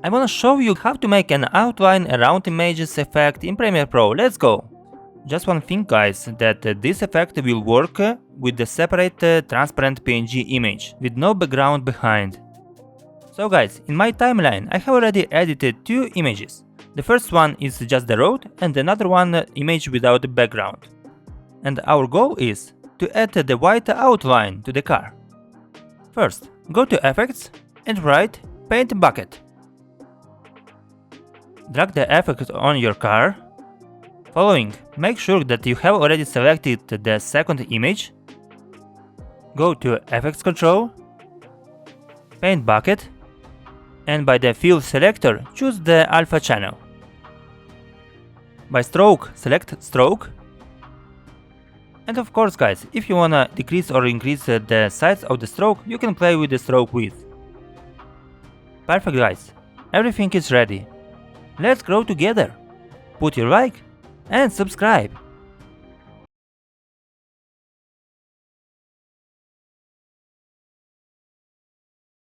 I wanna show you how to make an outline around images effect in Premiere Pro. Let's go! Just one thing guys, that this effect will work with the separate transparent PNG image, with no background behind. So guys, in my timeline I have already edited two images. The first one is just the road and another one image without the background. And our goal is to add the white outline to the car. First, go to Effects and write Paint Bucket. Drag the effect on your car. Following, make sure that you have already selected the second image. Go to Effects Control, Paint Bucket, and by the Fill selector, choose the Alpha channel. By Stroke, select Stroke. And of course guys, if you wanna decrease or increase the size of the stroke, you can play with the stroke width. Perfect guys, everything is ready. Let's grow together. Put your like and subscribe.